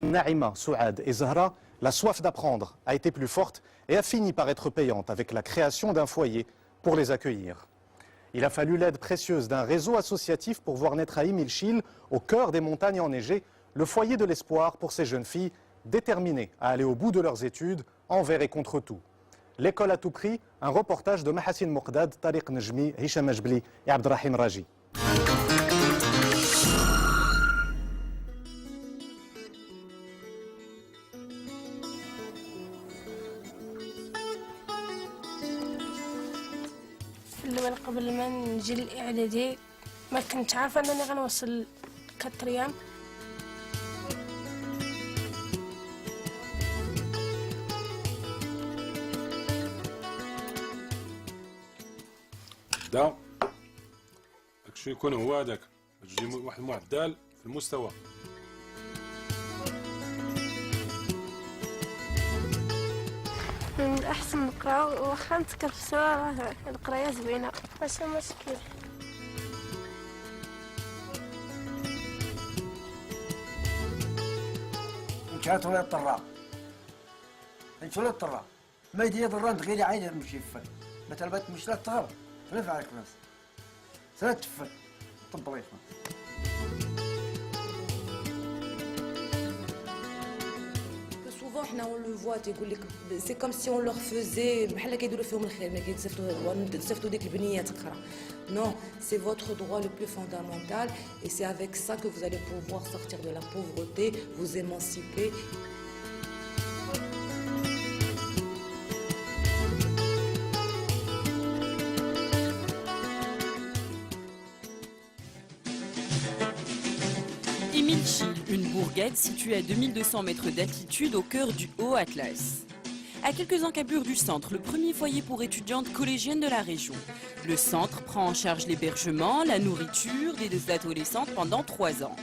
Naïma, Souad et Zahra, la soif d'apprendre a été plus forte et a fini par être payante avec la création d'un foyer pour les accueillir. Il a fallu l'aide précieuse d'un réseau associatif pour voir naître à Imilchil, au cœur des montagnes enneigées, le foyer de l'espoir pour ces jeunes filles déterminées à aller au bout de leurs études envers et contre tout. L'école à tout prix, un reportage de Mahassine Moukdad, Tariq Nejmi, Hicham Ajbli et Abdrahim Raji. الأول قبل ما نجي للإعدادي ما كنت عارفة أنني غنوصل كاتريام. دا داكشي يكون هو هذاك تجي واحد المعدل في المستوى. من الأحسن نقراو واخا نتكلفتو راه القراية زوينة ماشي مشكل. كانت ولا الطراء انت ولا الطراء ما يدي ضران تغيري عيني نمشي فن مثلا بات مش لا تغرب فلا فعلك ناس ثلاث تفن طب الله يفهم. Souvent, on le voit, c'est comme si on leur faisait. Non, c'est votre droit le plus fondamental et c'est avec ça que vous allez pouvoir sortir de la pauvreté, vous émanciper. Imilchil, une bourgade située à 2200 mètres d'altitude au cœur du Haut-Atlas. À quelques encablures du centre, le premier foyer pour étudiantes collégiennes de la région. Le centre prend en charge l'hébergement, la nourriture des deux adolescentes pendant 3 ans.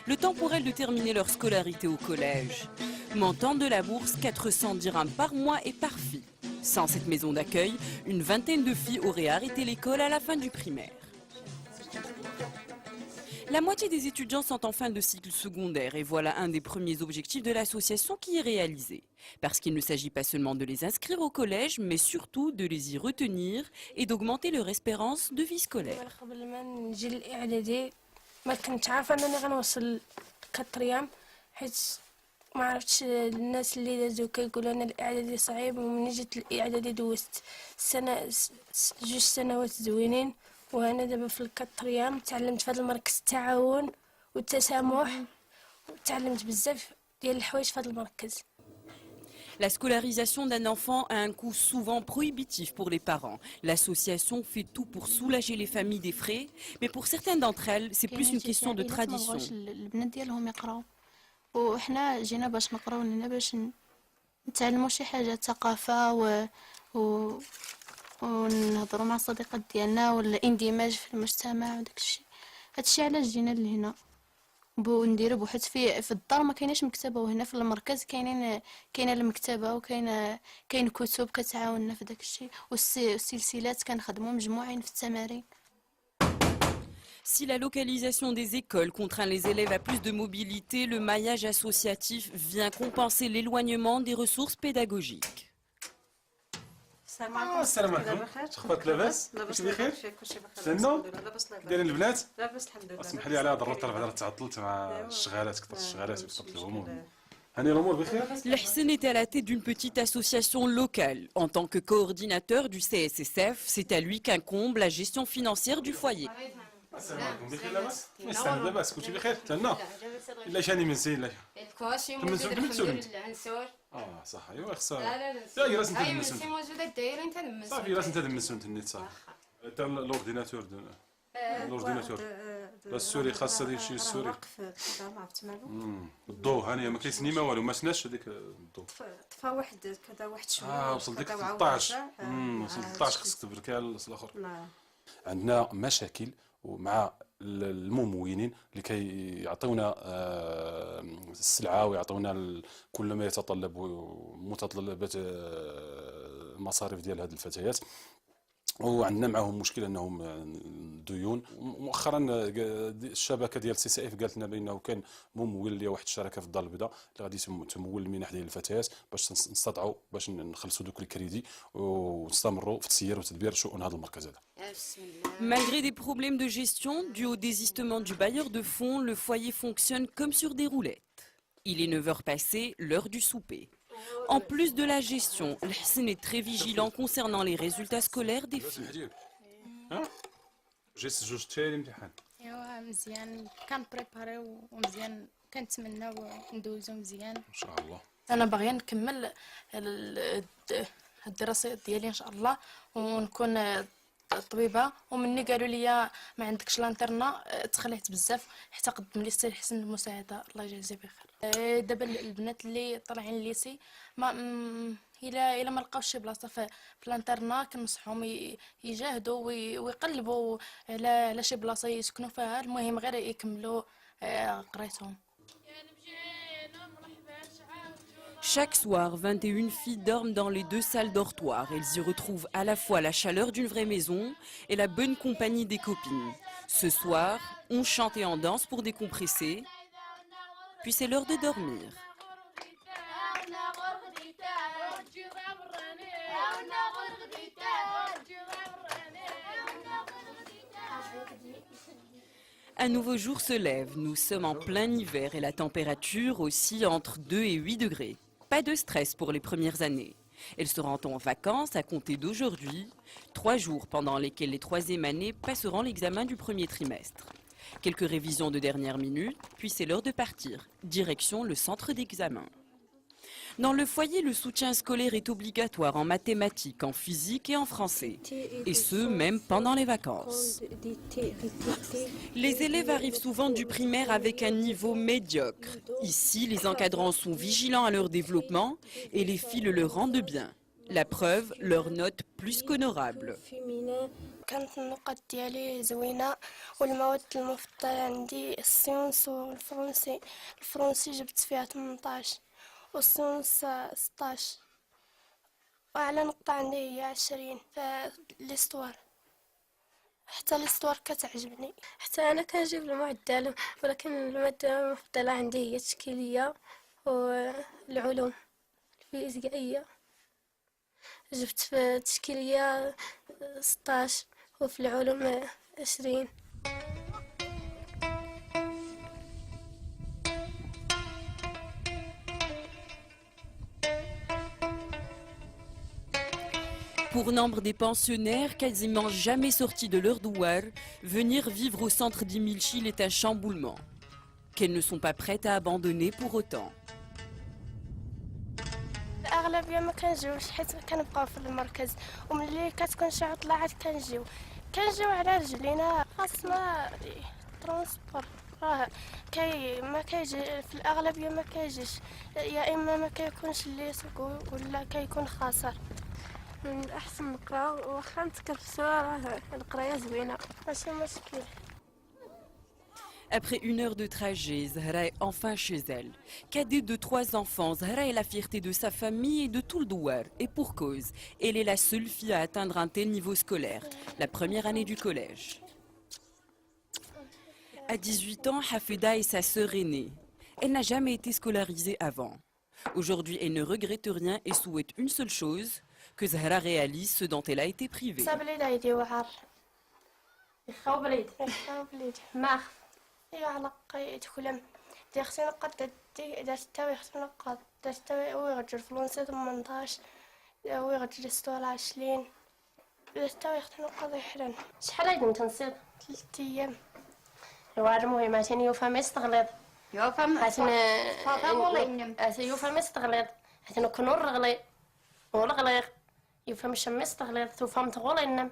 Le temps pour elles de terminer leur scolarité au collège. Montant de la bourse, 400 dirhams par mois et par fille. Sans cette maison d'accueil, une vingtaine de filles auraient arrêté l'école à la fin du primaire. La moitié des étudiants sont en fin de cycle secondaire et voilà un des premiers objectifs de l'association qui est réalisé. Parce qu'il ne s'agit pas seulement de les inscrire au collège, mais surtout de les y retenir et d'augmenter leur espérance de vie scolaire. ما عرفتش الناس اللي دازو كيقولوا انا الاعدادي صعيب ومني جيت الاعدادي دوزت جوج سنوات زوينين وانا دابا في الكاتريام تعلمت في هذا المركز التعاون والتسامح وتعلمت بزاف ديال الحوايج في هذا المركز. La scolarisation d'un enfant a un coût souvent prohibitif pour les parents. L'association fait tout pour soulager les familles des frais, mais pour certaines d'entre elles, c'est plus une question de tradition. وإحنا جينا باش نقراو لنا باش نتعلموا شي حاجة ثقافة ونهضروا مع الصديقات ديالنا والاندماج في المجتمع وداك الشيء. هادشي علاش جينا لهنا ونديروا بحث في الدار ما كايناش مكتبه وهنا في المركز كاينه المكتبه كاين كتب كتعاوننا في داك الشيء والسلسلات كنخدموا مجموعين في التمارين. Si la localisation des écoles contraint les élèves à plus de mobilité, le maillage associatif vient compenser l'éloignement des ressources pédagogiques. السلام عليكم. اخبارك لاباس؟ كلشي بخير؟ سنة؟ دايرين البنات؟ لاباس الحمد لله. اسمح لي على هذا الروتر بعدا تعطلت مع الشغالات كثرت الشغالات وكثرت الهموم. هاني الامور بخير؟ L'Hsen est à la tête d'une petite association locale. En tant que coordinateur du CSSF, c'est à lui qu'incombe la gestion financière du foyer. السلام عليكم بخير لاباس؟ يستاهل لاباس كلشي بخير؟ تهنا؟ الا شاني من سي الا الكواشي موجودة العنسور. صح ايوا خصها. لا لا راس انت دمسون. ماشي موجودة دايرة انت دمسون. صافي راس انت دمسون تنيت صافي. تا لورديناتور لورديناتور. لا السوري خاصة داك الشيء السوري. ما عرفت مالو. الضو هاني ما كيسني ما والو ما سناش هذيك الضو. طفى واحد كذا واحد شوية. وصل ديك 13. وصل 13 خصك تبركي على الاخر. عندنا مشاكل ومع الممولين لكي يعطونا السلعة ويعطونا كل ما يتطلب متطلبات المصاريف ديال هذه الفتيات. وعندنا معهم مشكل انهم ديون. مؤخرا الشبكه ديال سي سي اف قالت لنا بانه كان ممول لواحد واحد الشركه في الدار البيضاء اللي غادي تمول المنح ديال الفتيات باش نستطيعوا باش نخلصوا دوك الكريدي ونستمروا في تسيير وتدبير شؤون هذا المركز هذا. Malgré des problèmes de gestion dus au désistement du bailleur de fonds, le foyer fonctionne comme sur des roulettes. Il est 9h passées, l'heure du souper. En plus de la gestion, Hassan est très vigilant concernant les résultats scolaires des filles. ايوا مزيان كان بريباري ومزيان كنتمنى ندوزو مزيان ان شاء الله. انا باغيه نكمل الدراسه ديالي ان شاء الله ونكون طبيبه. ومني قالوا لي ما عندكش لانترنا تخلعت بزاف حتى قدم لي السي حسن المساعده الله يجازيه بخير. دابا البنات اللي طالعين الليسي ما الا ما لقاوش شي بلاصه في لانترنا كنصحهم يجاهدوا ويقلبوا على شي بلاصه يسكنوا فيها. المهم غير يكملوا قرايتهم. Chaque soir, 21 filles dorment dans les 2 salles dortoirs. Elles y retrouvent à la fois la chaleur d'une vraie maison et la bonne compagnie des copines. Ce soir, on chante et on danse pour décompresser. Puis c'est l'heure de dormir. Un nouveau jour se lève. Nous sommes en plein hiver et la température oscille entre 2 et 8 degrés. Pas de stress pour les premières années. Elles se rendent en vacances à compter d'aujourd'hui, 3 jours pendant lesquels les 3e années passeront l'examen du premier trimestre. Quelques révisions de dernière minute, puis c'est l'heure de partir. Direction le centre d'examen. Dans le foyer, le soutien scolaire est obligatoire en mathématiques, en physique et en français. Et ce, même pendant les vacances. Les élèves arrivent souvent du primaire avec un niveau médiocre. Ici, les encadrants sont vigilants à leur développement et les filles le rendent bien. La preuve, leurs notes plus qu'honorables. كانت النقط ديالي زوينه والمواد المفضله عندي السيونس والفرنسي جبت فيها 18 والسيونس 16 واعلى نقطه عندي هي 20 في ليستوار. حتى ليستوار كتعجبني. حتى انا كنجيب المعدل ولكن الماده المفضله عندي هي التشكيليه والعلوم الفيزيائيه. جبت في التشكيليه 16 وفي العلوم 20. Pour nombre des pensionnaires, quasiment jamais sortis de leur douar, venir vivre au centre d'Imilchil est un chamboulement, qu'elles ne sont pas prêtes à abandonner pour autant. الاغلبيه ما كنجيوش حيت كنبقاو في المركز وملي كتكون شي عطلات كنجيو على رجلينا. خاصنا ترونسبور راه ما كيجي في الاغلبيه ما كيجيش يا اما ما كيكونش اللي سوق ولا كيكون خاسر. من الاحسن نقرا واخا نتكرفسوا راه القرايه زوينه ماشي مشكل. Après 1 heure de trajet, Zahra est enfin chez elle. Cadette de 3 enfants, Zahra est la fierté de sa famille et de tout le douar. Et pour cause, elle est la seule fille à atteindre un tel niveau scolaire, la première année du collège. À 18 ans, Hafeda est sa sœur aînée. Elle n'a jamais été scolarisée avant. Aujourd'hui, elle ne regrette rien et souhaite une seule chose, que Zahra réalise ce dont elle a été privée. على يتكلم داختي نقد دارت تاوي اختي نقد دارت تاوي ويغجر فلونسي 18 ويغجر استوال 20 دارت تاوي اختي نقد يحرن. شحال هايد نتنصيب 3 ايام. ايوا المهم عشان يوفى ما يستغلط يوفى ما يستغلط عشان نكونوا الرغلي والغليغ يوفى مش ما يستغلط وفهم تغولي نم.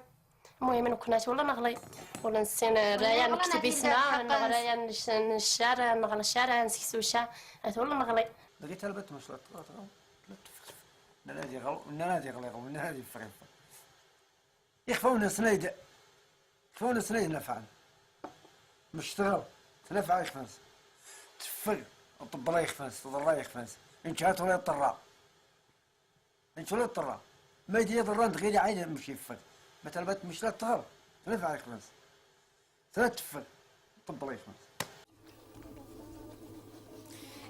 المهم نكونات ولا نغلي ولا نسين رايا نكتب اسمها رايا نشارع نغلى الشارع نسكسو الشارع ولا نغلي. لقيت البت مش لا نادي غلو نادي غليغ نادي فريف يخفون سنيد يخفون سنيد نفعل مش تغل تنفع يخفنس تفق الطب لا يخفنس تضر يخفنس انشات ولا يطرى انش ولا يطرى ما يدي يضران غير عين مش يفك مثلا بات مشلات تغرب تنفع عليك الناس سنة تفل طبلي خلاص.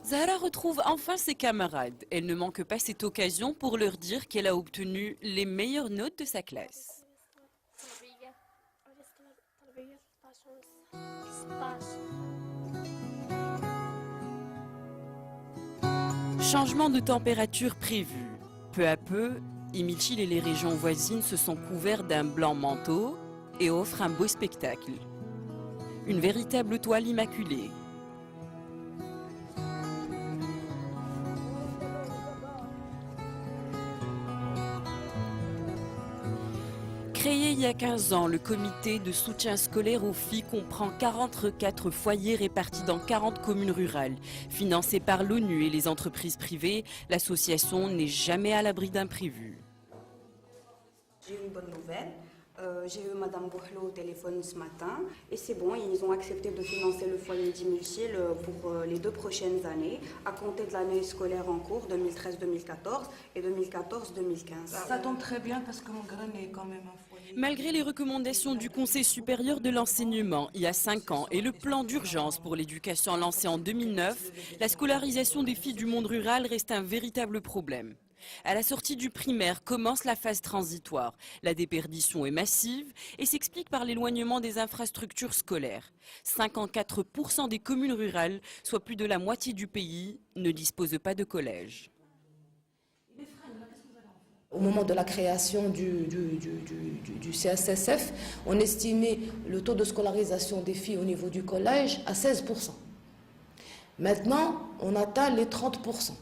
Zahra retrouve enfin ses camarades. Elle ne manque pas cette occasion pour leur dire qu'elle a obtenu les meilleures notes de sa classe. Changement de température prévu. Peu à peu, Imilchil et les régions voisines se sont couverts d'un blanc manteau et offrent un beau spectacle. Une véritable toile immaculée. Créé il y a 15 ans, le comité de soutien scolaire aux filles comprend 44 foyers répartis dans 40 communes rurales. Financé par l'ONU et les entreprises privées, l'association n'est jamais à l'abri d'imprévus. J'ai une bonne nouvelle. J'ai eu Madame Bouhlou au téléphone ce matin et c'est bon, ils ont accepté de financer le foyer d'Imilchil pour les 2 prochaines années, à compter de l'année scolaire en cours 2013-2014 et 2014-2015. Ça tombe très bien parce que mon grain est quand même un foyer. Malgré les recommandations du Conseil supérieur de l'enseignement il y a 5 ans et le plan d'urgence pour l'éducation lancé en 2009, la scolarisation des filles du monde rural reste un véritable problème. À la sortie du primaire commence la phase transitoire. La déperdition est massive et s'explique par l'éloignement des infrastructures scolaires. 54% des communes rurales, soit plus de la moitié du pays, ne disposent pas de collège. Au moment de la création du CSSF, on estimait le taux de scolarisation des filles au niveau du collège à 16%. Maintenant, on atteint les 30%.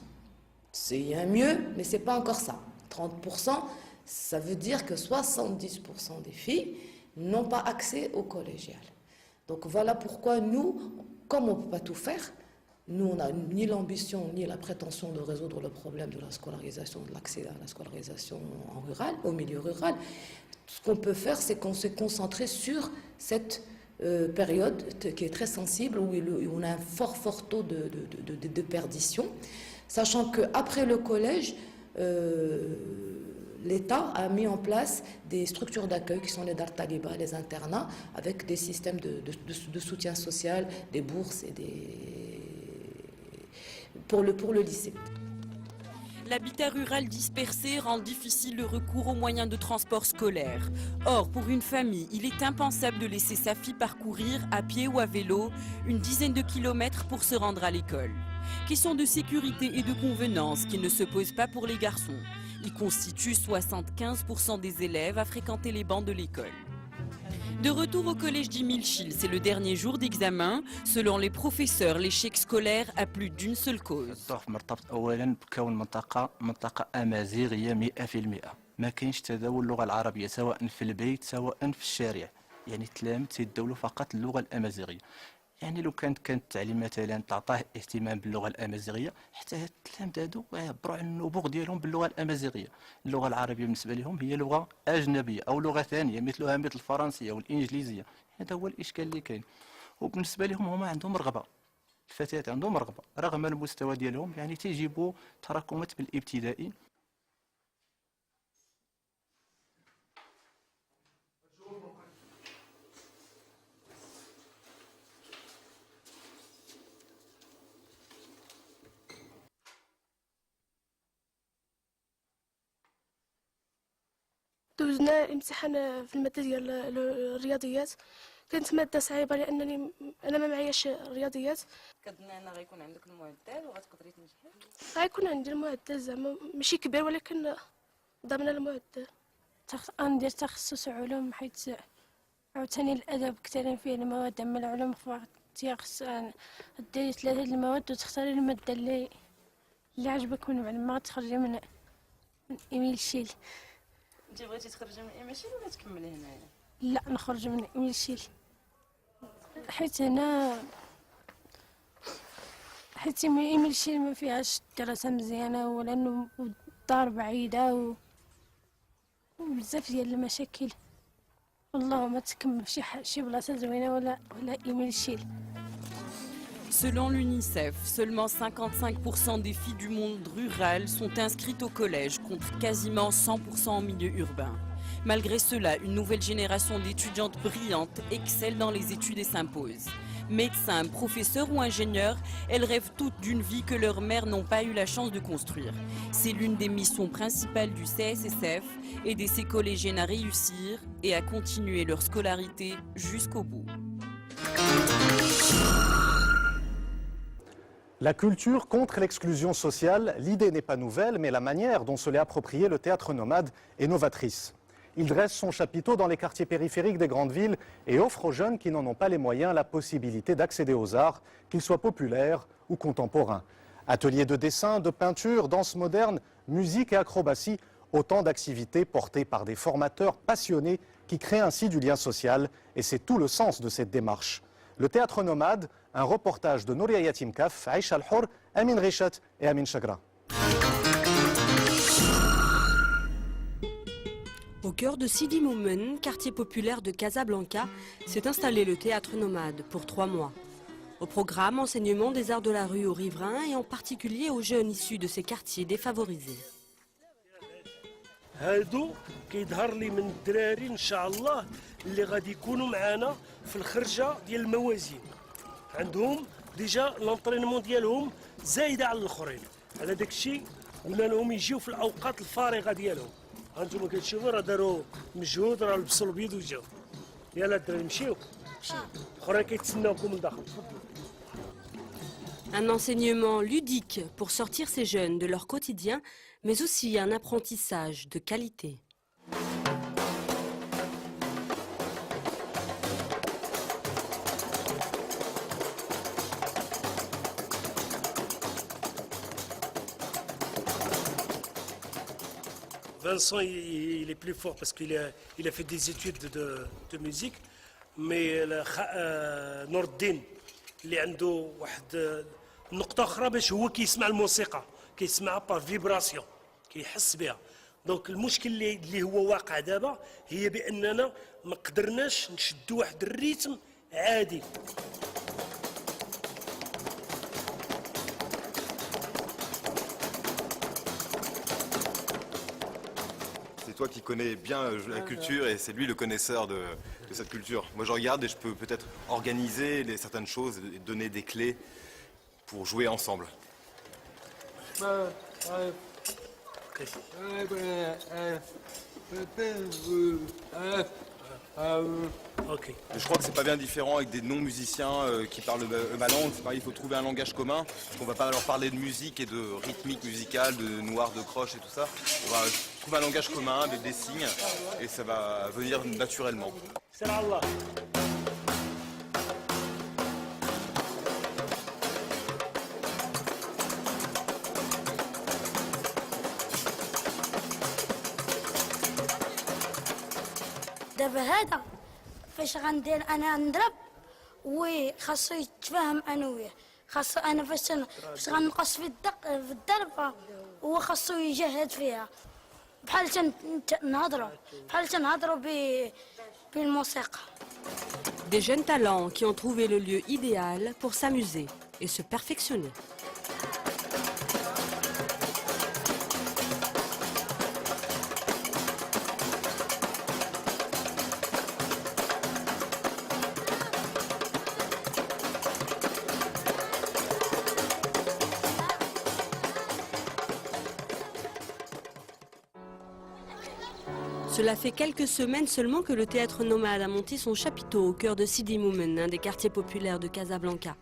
C'est un mieux, mais ce n'est pas encore ça. 30%, ça veut dire que 70% des filles n'ont pas accès au collégial. Donc voilà pourquoi nous, comme on ne peut pas tout faire, nous on n'a ni l'ambition ni la prétention de résoudre le problème de la scolarisation, de l'accès à la scolarisation en rural, au milieu rural. Ce qu'on peut faire, c'est qu'on s'est concentré sur cette période qui est très sensible, où on a un fort taux de perdition. Sachant qu'après le collège, l'État a mis en place des structures d'accueil qui sont les Dar Taliba, les internats, avec des systèmes de soutien social, des bourses et pour le lycée. L'habitat rural dispersé rend difficile le recours aux moyens de transport scolaire. Or, pour une famille, il est impensable de laisser sa fille parcourir à pied ou à vélo une dizaine de kilomètres pour se rendre à l'école. Question de sécurité et de convenance qui ne se pose pas pour les garçons. Ils constituent 75% des élèves à fréquenter les bancs de l'école. De retour au collège d'Imilchil, c'est le dernier jour d'examen. Selon les professeurs, l'échec scolaire a plus d'une seule cause. ما كاينش تداول اللغه العربيه سواء في البيت سواء في الشارع يعني التلاميذ تيداولوا فقط اللغه الامازيغيه يعني لو كانت التعليم مثلا تعطاه اهتمام باللغه الامازيغيه حتى هاد التلاميذ هادو يعبروا عن النبوغ ديالهم باللغه الامازيغيه. اللغه العربيه بالنسبه لهم هي لغه اجنبيه او لغه ثانيه مثلها مثل الفرنسيه والانجليزيه. هذا هو الاشكال اللي كاين وبالنسبه لهم هما عندهم رغبه. الفتيات عندهم رغبه رغم المستوى ديالهم يعني تيجيبوا تراكمات بالابتدائي. دوزنا امتحان في المادة ديال الرياضيات. كانت مادة صعيبة لأنني أنا ما معياش رياضيات. كظن أن غيكون عندك المعدل وغتقدري تنجحي؟ غيكون عندي المعدل زعما ماشي كبير ولكن ضمن المعدل. غندير تخصص علوم حيت عاوتاني الأدب كثيرين فيه المواد، أما العلوم خص ديري 3 المواد وتختاري المادة اللي عجبك من بعد ما تخرجي من إميلشيل. انت بغيتي تخرجي من إميلشيل ولا تكملي هنايا؟ لا نخرج من إميلشيل حيت هنا إميلشيل ما فيهاش دراسة مزيانة ولأنه الدار بعيدة وبزاف ديال المشاكل. والله ما تكمل شي بلاصة زوينة ولا إميلشيل. Selon l'UNICEF, seulement 55% des filles du monde rural sont inscrites au collège, contre quasiment 100% en milieu urbain. Malgré cela, une nouvelle génération d'étudiantes brillantes excelle dans les études et s'impose. Médecins, professeurs ou ingénieurs, elles rêvent toutes d'une vie que leurs mères n'ont pas eu la chance de construire. C'est l'une des missions principales du CSSF, aider ces collégiennes à réussir et à continuer leur scolarité jusqu'au bout. La culture contre l'exclusion sociale, l'idée n'est pas nouvelle, mais la manière dont se l'est approprié le théâtre nomade est novatrice. Il dresse son chapiteau dans les quartiers périphériques des grandes villes et offre aux jeunes qui n'en ont pas les moyens la possibilité d'accéder aux arts, qu'ils soient populaires ou contemporains. Ateliers de dessin, de peinture, danse moderne, musique et acrobatie, autant d'activités portées par des formateurs passionnés qui créent ainsi du lien social, et c'est tout le sens de cette démarche. Le théâtre nomade, un reportage de Nouria Yatim Kaf, Aïcha Al-Hour, Amin Richat et Amin Chagra. Au cœur de Sidi Moumen, quartier populaire de Casablanca, s'est installé le théâtre nomade pour 3 mois. Au programme, enseignement des arts de la rue aux riverains et en particulier aux jeunes issus de ces quartiers défavorisés. هادو كيظهر لي من الدراري ان شاء الله اللي غادي يكونوا معنا في الخرجه ديال الموازين عندهم ديجا لونطرينمون ديالهم زايده على الاخرين على داك الشيء قلنا لهم يجيو في الاوقات الفارغه ديالهم هانتوما كتشوفوا راه داروا مجهود راه لبسوا البيض وجاو يلا الدراري نمشيو الاخرين كيتسناوكم من داخل تفضلوا. Un enseignement ludique pour sortir ces jeunes de leur quotidien, mais aussi un apprentissage de qualité. Vincent, il est plus fort parce qu'il a fait des études de musique, mais Nordin, اللي عنده واحد نقطة أخرى باش هو كيسمع الموسيقى كيسمعها بار فيبراسيون كيحس بها دونك المشكل اللي هو واقع دابا هي بأننا ما قدرناش نشدوا واحد الريتم عادي. C'est toi qui connais bien la culture et c'est lui le connaisseur de cette culture. Moi je regarde et je peux peut-être organiser certaines choses et donner des clés pour jouer ensemble. Okay. Je crois que c'est pas bien différent avec des non-musiciens qui parlent ma langue. C'est pareil, il faut trouver un langage commun. Parce qu'on va pas leur parler de musique et de rythmique musicale, de noir, de croche et tout ça. On va trouver un langage commun avec des signes et ça va venir naturellement. دابا هذا فاش غندير انا نضرب وخاصو يتفاهم انا وياه خاصو انا فاش غنقص في الضرب هو خاصو يجهد فيها بحال تنهضروا بالموسيقى. Des jeunes talents qui ont trouvé le lieu idéal pour s'amuser et se perfectionner. Cela fait quelques semaines seulement que le théâtre nomade a monté son chapiteau au cœur de Sidi Moumen, un des quartiers populaires de Casablanca.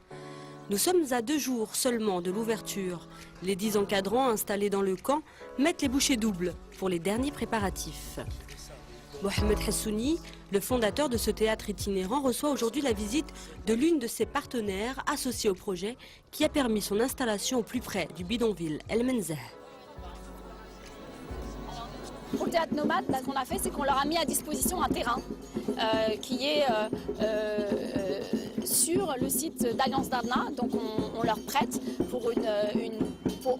Nous sommes à 2 jours seulement de l'ouverture. Les 10 encadrants installés dans le camp mettent les bouchées doubles pour les derniers préparatifs. Mohamed Hassouni, le fondateur de ce théâtre itinérant, reçoit aujourd'hui la visite de l'une de ses partenaires associés au projet qui a permis son installation au plus près du bidonville El Menzah. Pour le théâtre nomade, ce qu'on a fait, c'est qu'on leur a mis à disposition un terrain qui est sur le site d'Alliance d'Arna. Donc on leur prête pour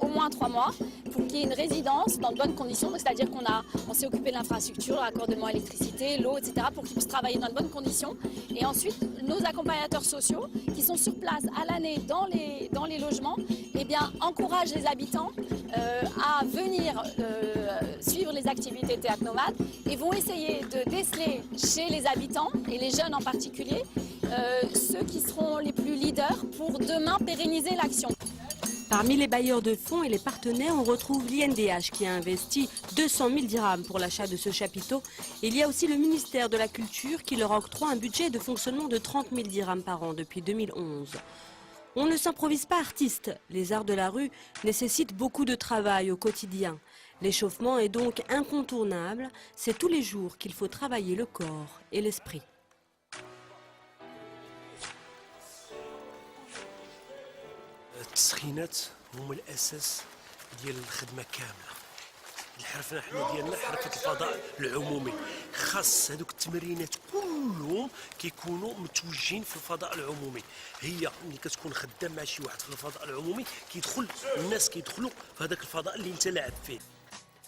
au moins 3 mois pour qu'il y ait une résidence dans de bonnes conditions. C'est-à-dire qu'on s'est occupé de l'infrastructure, l'accordement électricité, l'eau, etc. pour qu'ils puissent travailler dans de bonnes conditions. Et ensuite, nos accompagnateurs sociaux qui sont sur place à l'année dans les logements, eh bien, encouragent les habitants à venir suivre les activités théâtre nomade et vont essayer de déceler chez les habitants, et les jeunes en particulier, ceux qui seront les plus leaders pour demain pérenniser l'action. Parmi les bailleurs de fonds et les partenaires, on retrouve l'INDH qui a investi 200 000 dirhams pour l'achat de ce chapiteau. Il y a aussi le ministère de la Culture qui leur octroie un budget de fonctionnement de 30 000 dirhams par an depuis 2011. On ne s'improvise pas artiste. Les arts de la rue nécessitent beaucoup de travail au quotidien. L'échauffement est donc incontournable. C'est tous les jours qu'il faut travailler le corps et l'esprit. التسخينات هما الاساس ديال الخدمه كامله. الحرفه حنا ديالنا حرفه الفضاء العمومي، خاص هذوك التمرينات كلهم كيكونوا متوجهين في الفضاء العمومي. هي ملي كتكون خدام مع شي واحد في الفضاء العمومي كيدخل الناس كيدخلوا في هذاك الفضاء اللي انت لاعب فيه.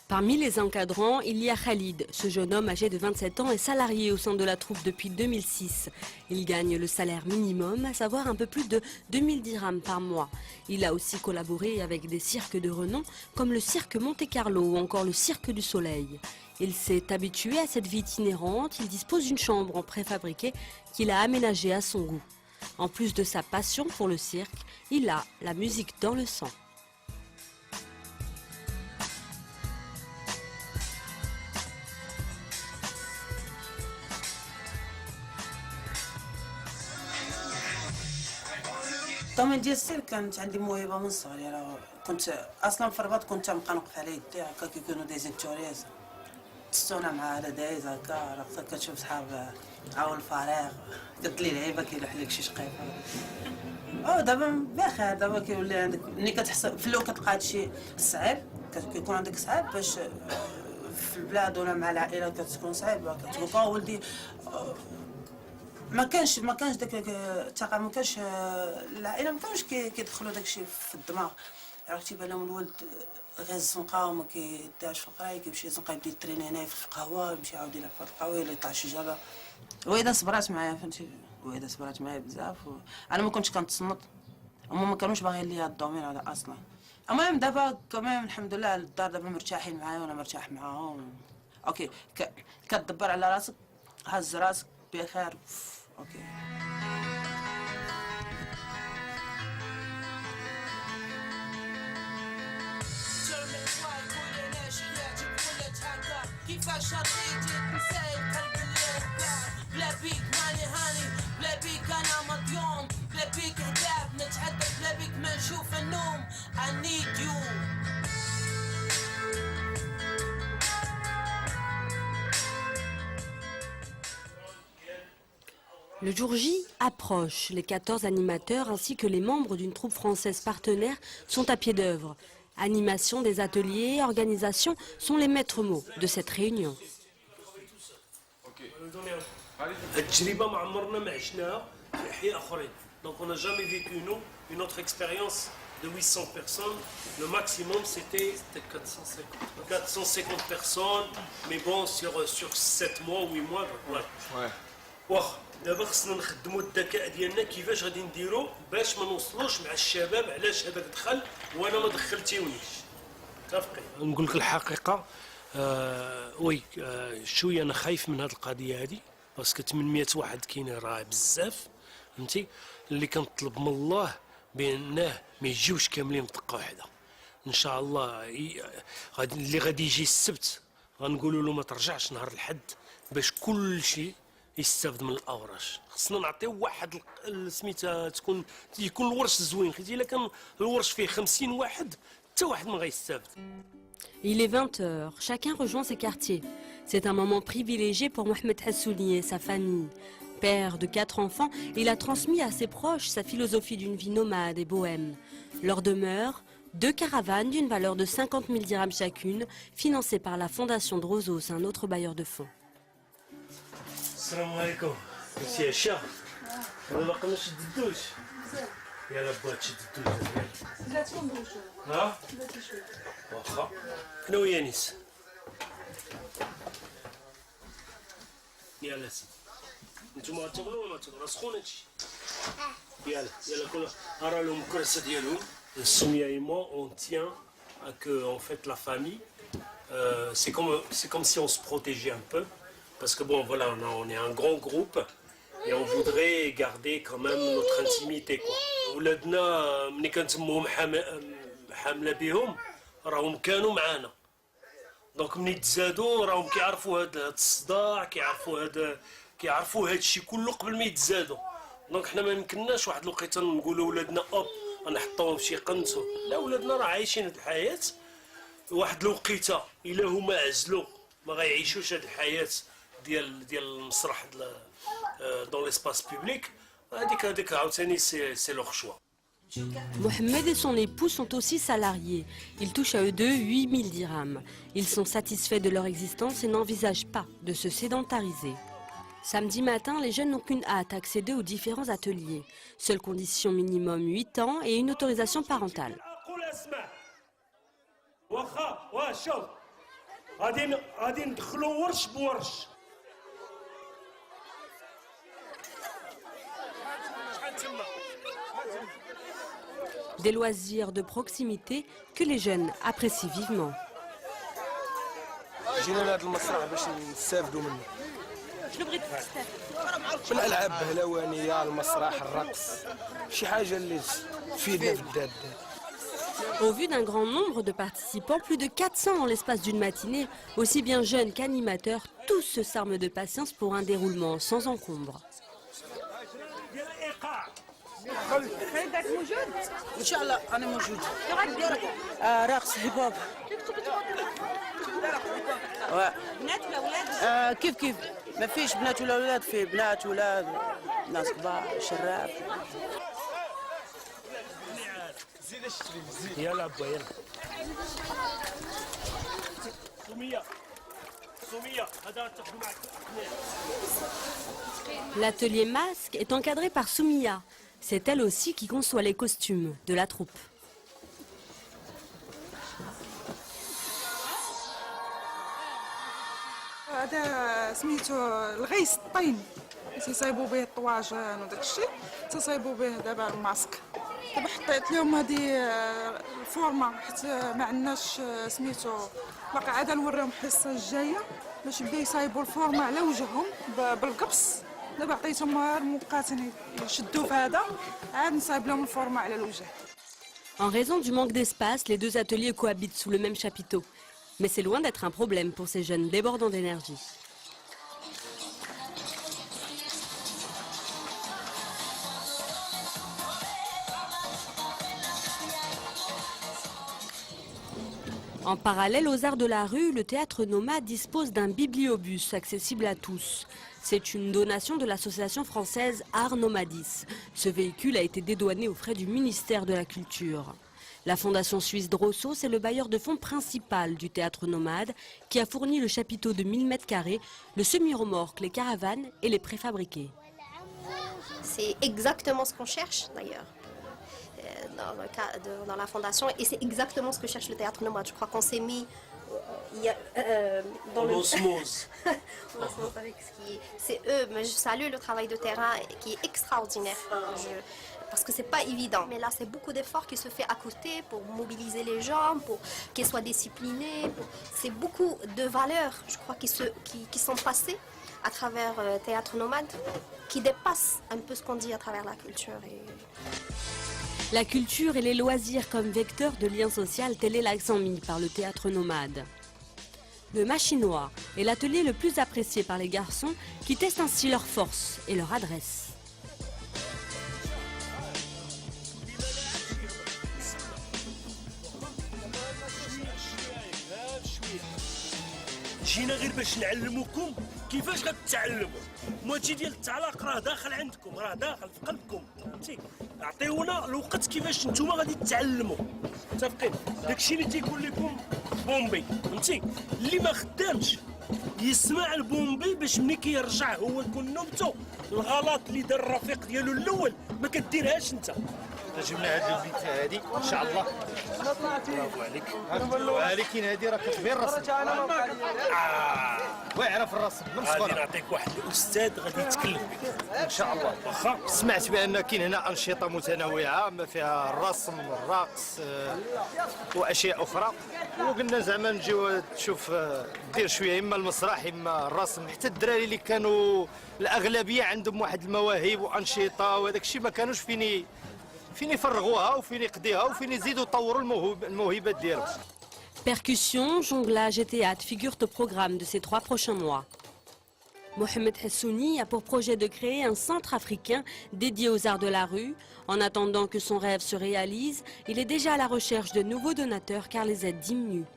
Parmi les encadrants, il y a Khalid. Ce jeune homme âgé de 27 ans est salarié au sein de la troupe depuis 2006. Il gagne le salaire minimum, à savoir un peu plus de 2000 dirhams par mois. Il a aussi collaboré avec des cirques de renom comme le cirque Monte-Carlo ou encore le cirque du Soleil. Il s'est habitué à cette vie itinérante. Il dispose d'une chambre en préfabriqué qu'il a aménagée à son goût. En plus de sa passion pour le cirque, il a la musique dans le sang. الطمن ديال السيرك كانت عندي موهبه من صغري. راه كنت اصلا في الرباط كنت تبقى نوقف على يدي هكا كيكونوا دي زيكتوريز تستونا مع هذا دايز هكا. راه كتشوف صحاب عاون الفراغ كتلي لعيبه كيلوح لك شي شقيقه. دابا بخير. دابا كيولي عندك ملي كتحس في الاول كتلقى هادشي صعيب، كيكون عندك صعيب باش في البلاد ولا مع العائله كتكون صعيب. كتقول ولدي ما كانش داك الثقه، ما كانش العائله ما كانوش كيدخلوا داكشي في الدماغ. عرفتي تيبان لهم الولد غير الزنقه وما كيداش في القرايه، كيمشي الزنقه يبدا يتريني هنايا في القهوه، يمشي يعاود يلعب في القهوه ولا يطلع شجره. وإذا صبرات معايا فهمتي، وإذا صبرات معايا بزاف انا ما كنتش كنتصنت. هما ما كانوش باغيين ليا الدومين هذا اصلا. المهم دابا كمان الحمد لله الدار دابا مرتاحين معايا وانا مرتاح معاهم. اوكي كتدبر على راسك، هز راسك بخير. اوكي كيفاش رضيتي تنساي قلب اللي بلا بيك ماني هاني، بلا بيك انا مضيوم، بلا بيك هداب نتحدى، بلا بيك ما نشوف النوم. I need you. Le jour J approche. Les 14 animateurs ainsi que les membres d'une troupe française partenaire sont à pied d'œuvre. Animation des ateliers, organisation sont les maîtres mots de cette réunion. التجربه ما عمرنا ما عشناها في احياء اخرين. Donc on n'a jamais vécu nous une autre expérience de 800 personnes. Le maximum c'était 450 personnes, mais bon sur 7 mois 8 mois. Ouais. واخا دابا خصنا نخدموا الذكاء ديالنا كيفاش غادي نديروا باش ما نوصلوش مع الشباب. علاش هذاك دخل وانا ما دخلتيونيش؟ متفقين. نقول لك الحقيقه وي شويه انا خايف من هذه القضيه هذه، باسكو 800 واحد كاينين راه بزاف فهمتي. اللي كنطلب من الله بانه ما يجيوش كاملين بطقه واحده ان شاء الله. اللي غادي يجي السبت غنقولوا له ما ترجعش نهار الحد باش كل شيء يستافد من الاوراش. خصنا نعطيو واحد سميتها يكون الورش زوين. خيتي الا كان الورش فيه 50 واحد حتى واحد ما غيستافد. Il est 20h, chacun rejoint ses quartiers. C'est un moment privilégié pour Mohamed Hassouni et sa famille. Père de 4 enfants, il a transmis à ses proches sa philosophie d'une vie nomade et bohème. Leur demeure, 2 caravanes d'une valeur de 50 000 dirhams chacune, financées par la fondation de Rosos, un autre bailleur de fonds. السلام عليكم. سي عشا ولا باقي ما شددوش؟ يلا بغا تشددوش لا تندوش. ها؟ واخا. شنو هي نيس؟ يلا سيدي نتوما تغلوا ولا ما تغلوا؟ سخون هادشي. يلا كل راه لهم الكراسه ديالهم. Soumia et moi on tient à que en fait la famille c'est comme si on se protégeait un peu, parce que bon voilà, on est un grand groupe et on voudrait garder quand même notre intimité quoi. ولادنا ملي كنتموهم حامله بهم راهم كانوا معانا، دونك ملي تزادوا راهم كيعرفوا هذا الصداع، كيعرفوا هذا الشيء كله قبل ما يتزادوا. دونك حنا ما يمكنناش واحد الوقيته نقولوا ولادنا اوب نحطوهم في شي قنت، لا ولادنا راه عايشين هذه الحياه، واحد الوقيته الا هما عزلوا ما غيعيشوش هذه الحياه ديال المسرح دون ليسباس بوبليك. هذيك عاوتاني سي لوغ شوا. Mohamed et son époux sont aussi salariés. Ils touchent à eux deux 8000 dirhams. Ils sont satisfaits de leur existence et n'envisagent pas de se sédentariser. Samedi matin, les jeunes n'ont qu'une hâte, accéder aux différents ateliers. Seule condition minimum 8 ans et une autorisation parentale. Des loisirs de proximité que les jeunes apprécient vivement. جينا لهذا المسرح باش نستافدوا منه. شنو بغيتي تستافد؟ من الالعاب البهلوانيه، المسرح، الرقص، شي حاجه اللي تفيدنا في الدار. Au vu d'un grand nombre de participants, plus de 400 en l'espace d'une matinée, aussi bien jeunes qu'animateurs, tous se s'arment de patience pour un déroulement sans encombre. خالدك موجود؟ ان شاء الله انا موجود. رقص هيب هوب. بنات ولا اولاد؟ كيف ما فيش بنات ولا اولاد، في بنات ولاد ناس كبار شراب. يلا با يلا. سمية هذا تاخذوا معك. L'atelier masque est encadré par Soumia. C'est elle aussi qui conçoit les costumes de la troupe. هذا سميتو الغيس الطين، تيصايبوا به الطواجن وداك الشيء، تيصايبوا به دابا الماسك. دابا حطيت لهم هذه الفورمه حيت ما عندناش سميتو باقي عاد نوريهم الحصه الجايه باش يبداو يصايبوا الفورمه على وجههم بالقبص. دابا عطيتهم المقاتن يشدوا في هذا، عاد نصايب لهم الفورمه على الوجه. En raison du manque d'espace, les deux ateliers cohabitent sous le même chapiteau. Mais c'est loin d'être un problème pour ces jeunes débordants d'énergie. En parallèle aux arts de la rue, le théâtre Nomade dispose d'un bibliobus accessible à tous. C'est une donation de l'association française Art Nomadis. Ce véhicule a été dédouané aux frais du ministère de la Culture. La fondation suisse Drosso, c'est le bailleur de fonds principal du théâtre Nomade qui a fourni le chapiteau de 1000 m², le semi-remorque, les caravanes et les préfabriqués. C'est exactement ce qu'on cherche d'ailleurs dans la fondation et c'est exactement ce que cherche le théâtre Nomade. Je crois qu'on s'est mis dans l'osmose. C'est eux, mais je salue le travail de terrain qui est extraordinaire. Parce que c'est pas évident. Mais là, c'est beaucoup d'efforts qui se fait à côté pour mobiliser les gens, pour qu'ils soient disciplinés. C'est beaucoup de valeurs, je crois, qui sont passées à travers Théâtre Nomade, qui dépassent un peu ce qu'on dit à travers la culture. La culture et les loisirs comme vecteur de lien social, tel est l'accent mis par le théâtre Nomade. Le machinois est l'atelier le plus apprécié par les garçons qui testent ainsi leur force et leur adresse. جينا غير باش نعلموكم كيفاش غتتعلموا. الماتشي ديال التعليق راه داخل عندكم، راه داخل في قلبكم، فهمتي؟ عطيونا الوقت كيفاش نتوما غادي تتعلموا، متفقين؟ داكشي اللي تيقول لكم بومبي، فهمتي؟ اللي ما خدامش يسمع البومبي باش ملي كيرجع هو يكون نوبته الغلط اللي دار الرفيق ديالو الاول ما كديرهاش انت. جبنا هذه البيت هذه ان شاء الله. برافو عليك. ولكن هذه راه كتبين الرسم. واعرف الرسم من صغرك. غادي نعطيك واحد الاستاذ غادي يتكلم بك ان شاء الله. واخا. سمعت بان كاين هنا انشطه متنوعه ما فيها الرسم الرقص واشياء اخرى، وقلنا زعما نجيو تشوف دير شويه اما المسرح اما الرسم. حتى الدراري اللي كانوا الاغلبيه عندهم واحد المواهب وانشطه وهذاك الشيء ما كانوش فين يفرغوها وفين يقضيها وفين يزيدوا يطوروا الموهبات ديالهم. Percussion, jonglage et théâtre figurent au programme de ces 3 prochains mois. Mohamed Hassouni a pour projet de créer un centre africain dédié aux arts de la rue. En attendant que son rêve se réalise, il est déjà à la recherche de nouveaux donateurs car les aides diminuent.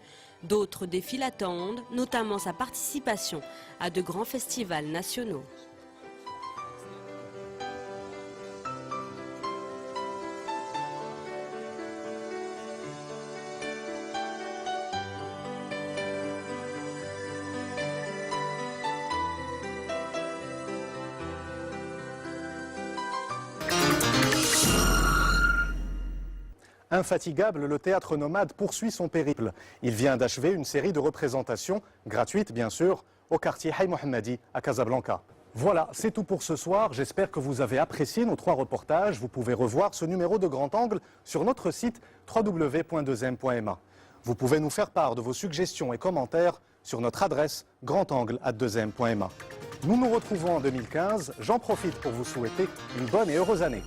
D'autres défis l'attendent, notamment sa participation à de grands festivals nationaux. Infatigable, le théâtre nomade poursuit son périple. Il vient d'achever une série de représentations, gratuites bien sûr, au quartier Haï Mohammadi à Casablanca. Voilà, c'est tout pour ce soir. J'espère que vous avez apprécié nos 3 reportages. Vous pouvez revoir ce numéro de Grand Angle sur notre site www.2m.ma. Vous pouvez nous faire part de vos suggestions et commentaires sur notre adresse grandangle@2m.ma. Nous nous retrouvons en 2015. J'en profite pour vous souhaiter une bonne et heureuse année.